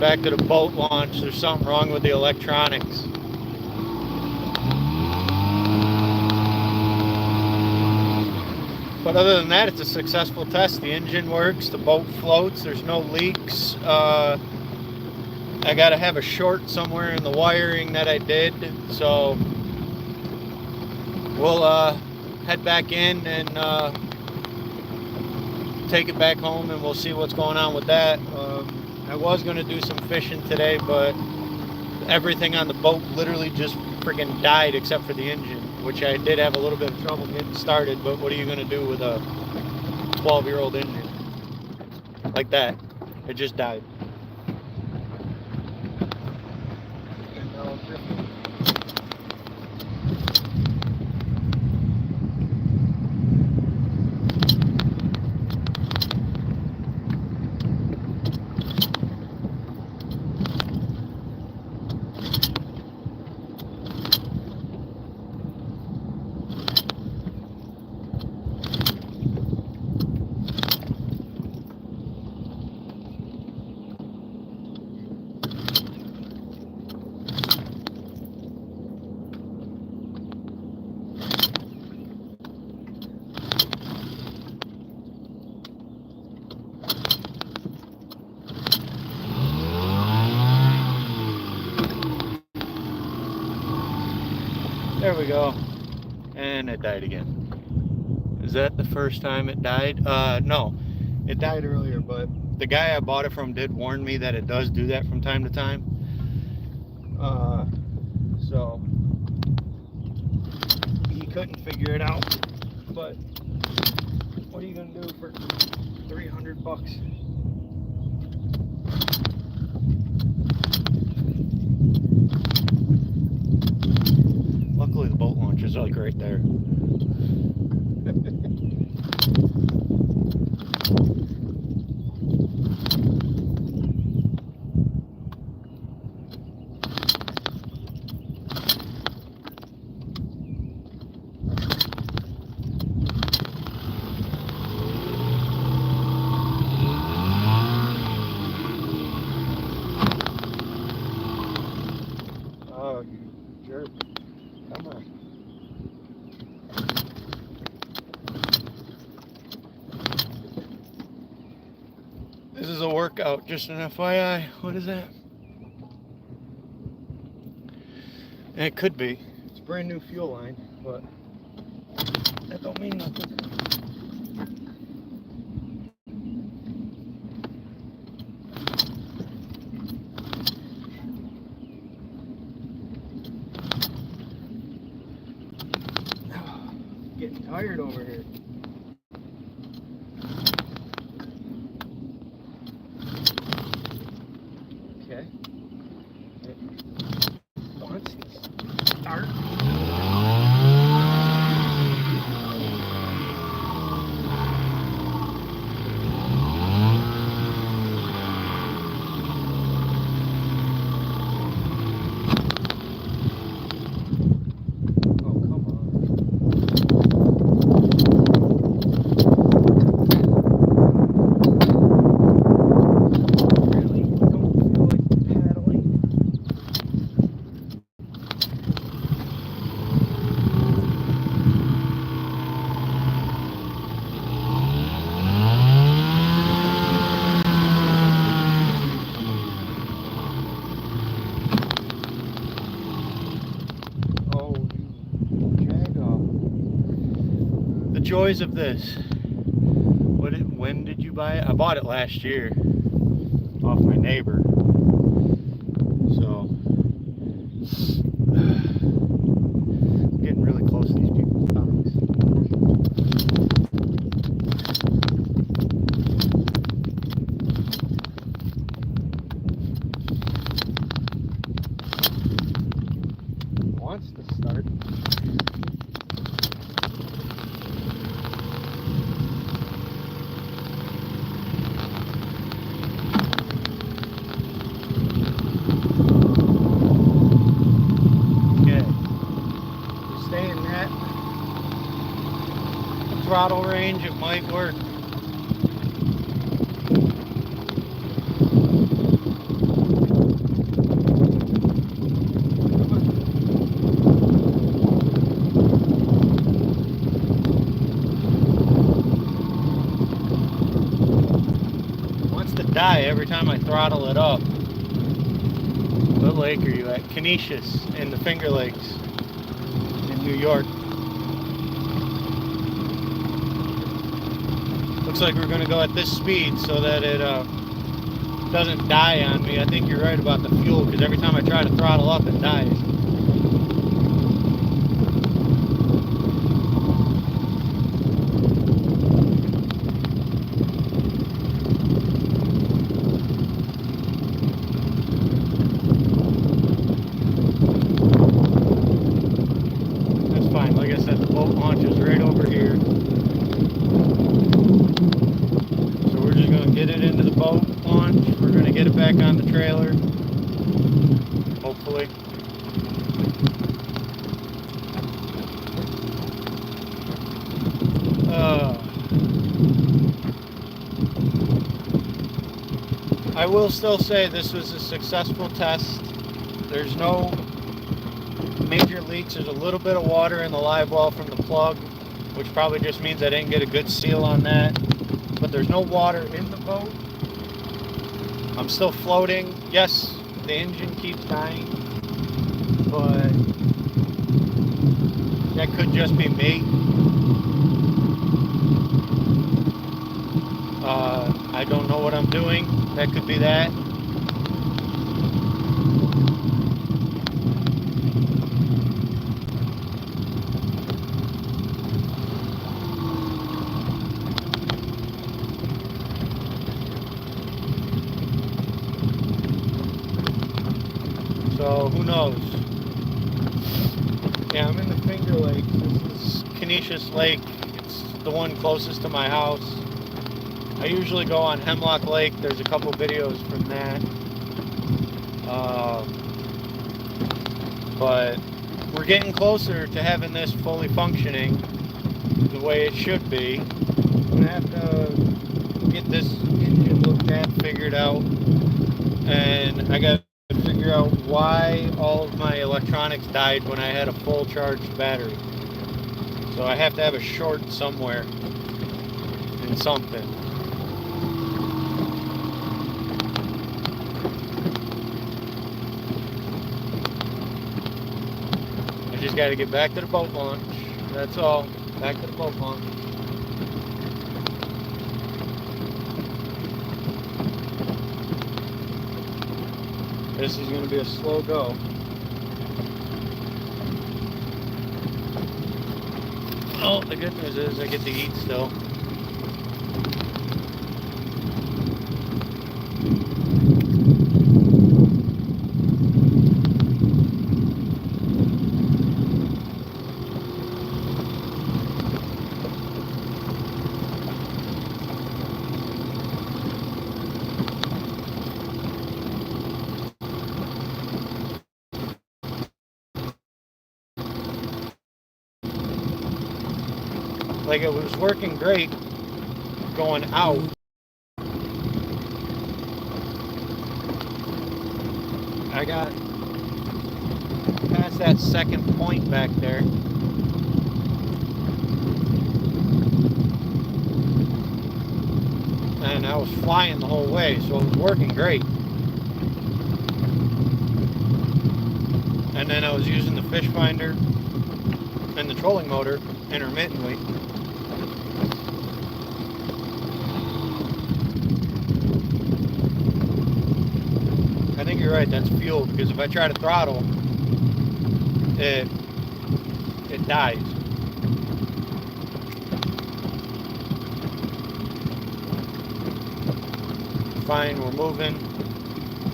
back to the boat launch. There's something wrong with the electronics. But other than that, it's a successful test. The engine works, the boat floats, there's no leaks. I gotta have a short somewhere in the wiring that I did, so we'll head back in and take it back home, and we'll see what's going on with that. I was gonna do some fishing today, but everything on the boat literally just freaking died except for the engine, which I did have a little bit of trouble getting started. But what are you gonna do with a 12-year-old engine like that? It just died. There we go. And it died again. Is that the first time it died? No. It died earlier, but the guy I bought it from did warn me that it does do that from time to time. So he couldn't figure it out. But what are you gonna do for 300 bucks? Luckily the boat launch is like right there. Oh, you jerk. Come on. This is a workout, just an FYI. What is that? And it could be. It's a brand new fuel line, but that don't mean nothing. Getting tired over here. Okay. It wants to start. Joys of this. When did you buy it? I bought it last year off my neighbor. So getting really close to these people's stomachs. Wants to start. Throttle range, it might work. die every time I throttle it up. What lake are you at? Canisius in the Finger Lakes in New York. Looks like we're going to go at this speed so that it doesn't die on me. I think you're right about the fuel, because every time I try to throttle up, it dies. That's fine. Like I said, the boat launch is right over here. So we're just going to get it into the boat launch. We're going to get it back on the trailer. Hopefully. I will still say this was a successful test. There's no major leaks. There's a little bit of water in the live well from the plug, which probably just means I didn't get a good seal on that. But there's no water in the boat. I'm still floating. Yes, the engine keeps dying, but that could just be me. I don't know what I'm doing. That could be that. So who knows? Yeah, I'm in the Finger Lakes. This is Canisius Lake. It's the one closest to my house. I usually go on Hemlock Lake. There's a couple videos from that. But we're getting closer to having this fully functioning the way it should be. I'm gonna have to get this engine looked at, figured out, and I got to figure out why all of my electronics died when I had a full charged battery. So I have to have a short somewhere in something. I just got to get back to the boat launch. That's all. Back to the boat launch. This is going to be a slow go. Oh, the good news is I get to eat still. Like, it was working great going out. I got past that second point back there. And I was flying the whole way, so it was working great. And then I was using the fish finder and the trolling motor intermittently. I think you're right, that's fuel, because if I try to throttle, it dies. Fine, we're moving.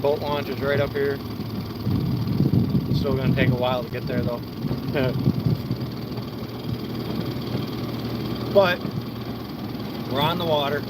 Boat launch is right up here. It's still going to take a while to get there though. But we're on the water.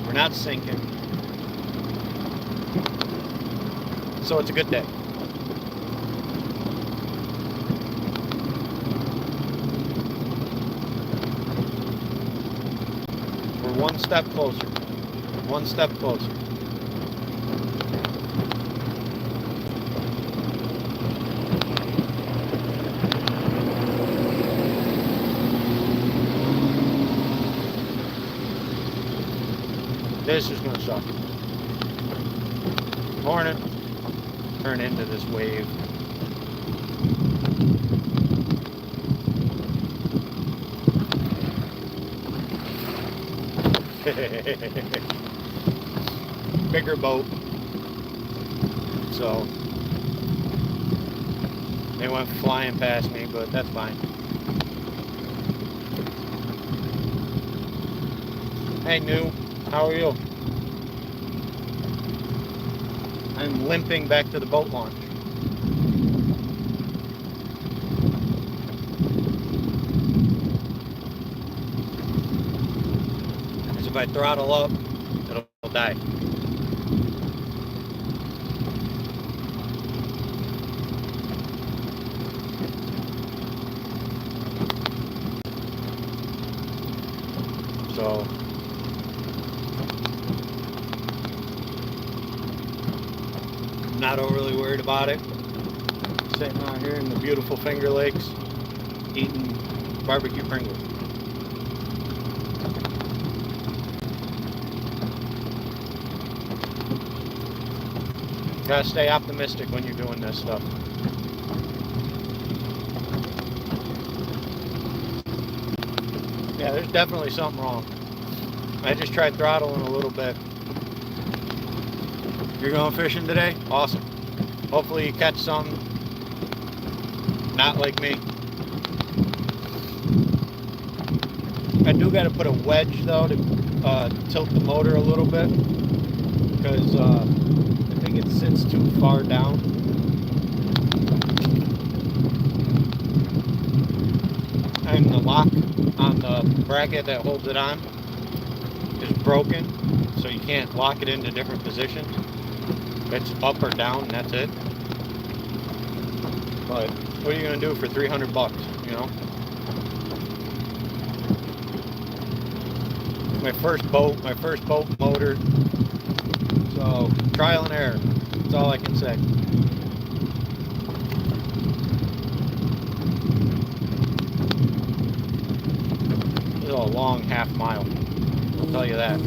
We're not sinking. So it's a good day. We're one step closer. One step closer. This is going to suck. Morning. Turn into this wave. Bigger boat. So they went flying past me, but that's fine. Hey, New, how are you? I'm limping back to the boat launch. Because if I throttle up, it'll die. So I'm not overly worried about it. Sitting out here in the beautiful Finger Lakes eating barbecue Pringles. Gotta stay optimistic when you're doing this stuff. Yeah, there's definitely something wrong. I just tried throttling a little bit. You're going fishing today? Awesome. Hopefully you catch some. Not like me. I do got to put a wedge though to tilt the motor a little bit because I think it sits too far down. And the lock on the bracket that holds it on is broken, so you can't lock it into different positions. It's up or down and that's it. But what are you gonna do for 300 bucks, you know? My first boat motor. So trial and error. That's all I can say. This is a long half mile. I'll tell you that.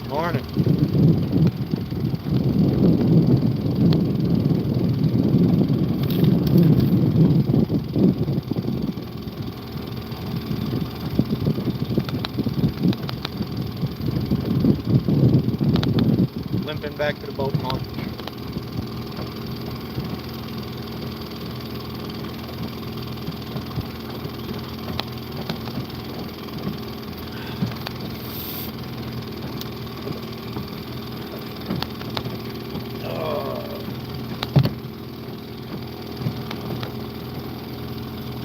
Morning. Limping back to the boat launch.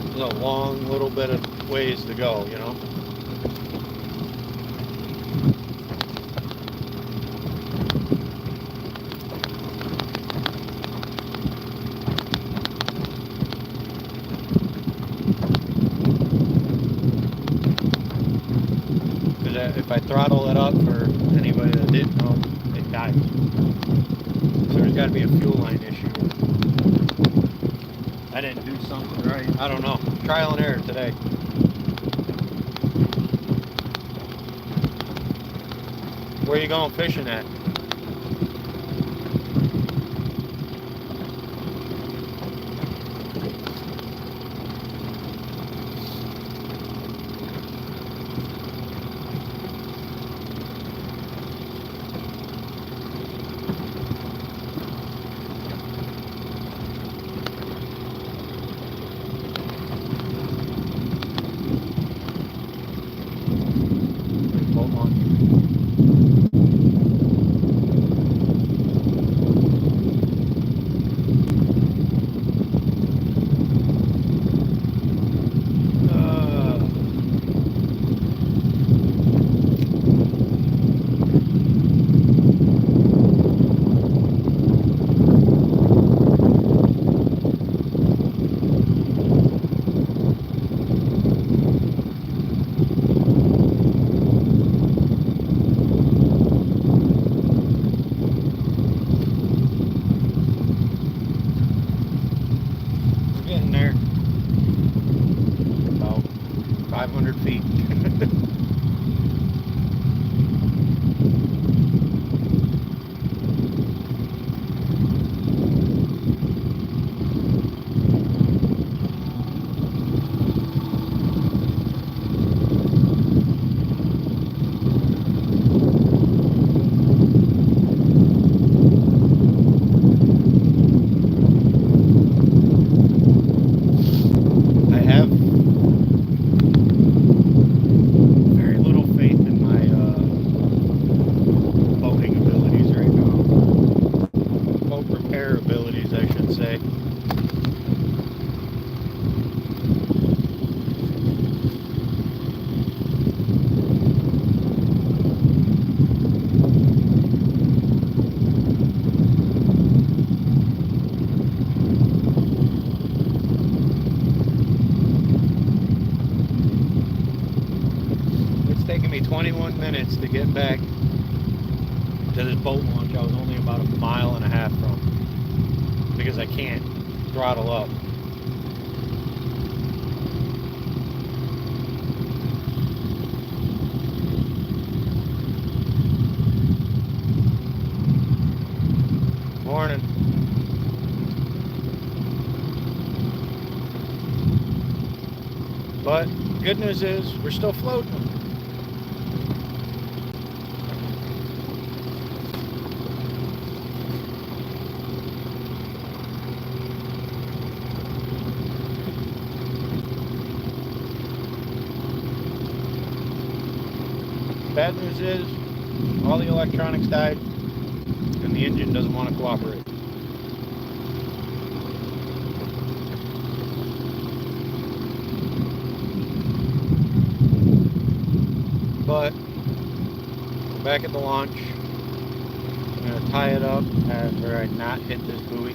There's a long little bit of ways to go, you know. Because if I throttle it up, for anybody that didn't know, it dies. So there's got to be a fuel line issue. I didn't do something right. I don't know. Trial and error today. Where are you going fishing at? Boat launch. 21 minutes to get back to this boat launch I was only about 1.5 miles from, because I can't throttle up. Morning. But good news is we're still floating. Bad news is all the electronics died and the engine doesn't want to cooperate. But we're back at the launch. I'm going to tie it up after I not hit this buoy.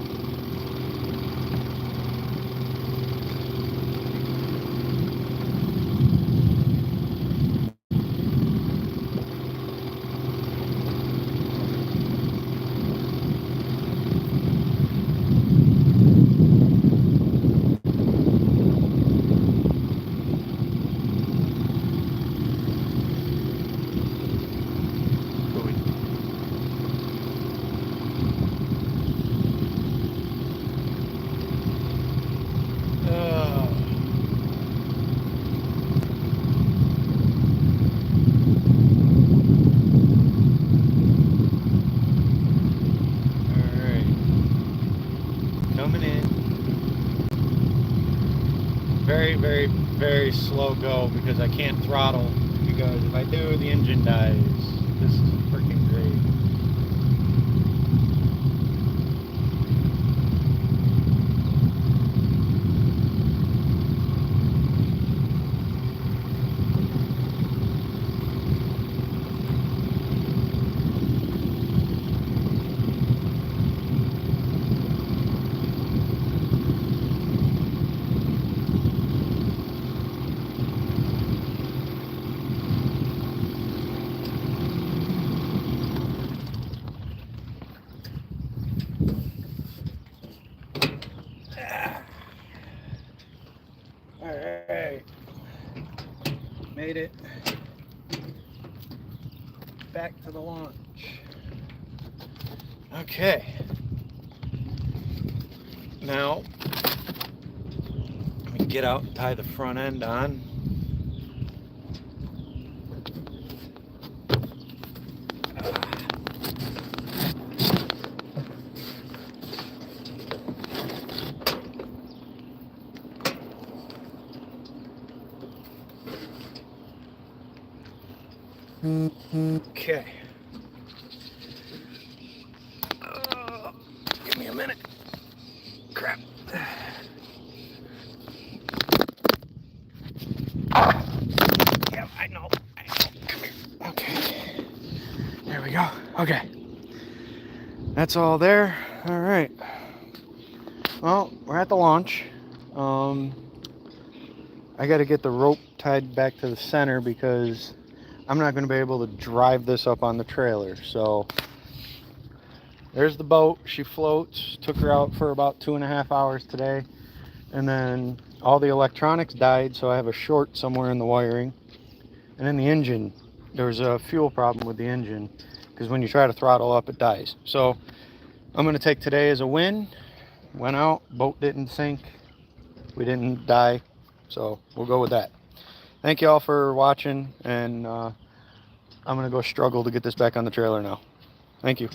Coming in. Very, very, very slow go because I can't throttle, because if I do, the engine dies. This is freaking great. Alright, made it back to the launch. Okay, now let me get out and tie the front end on. Okay. Give me a minute. Crap. Yeah, I know. Come here. Okay. There we go. Okay. That's all there. All right. Well, we're at the launch. I got to get the rope tied back to the center because I'm not going to be able to drive this up on the trailer. So there's the boat. She floats. Took her out for about 2.5 hours today. And then all the electronics died, so I have a short somewhere in the wiring. And then the engine, there was a fuel problem with the engine because when you try to throttle up, it dies. So I'm going to take today as a win. Went out, boat didn't sink, we didn't die, so we'll go with that. Thank you all for watching, and I'm going to go struggle to get this back on the trailer now. Thank you.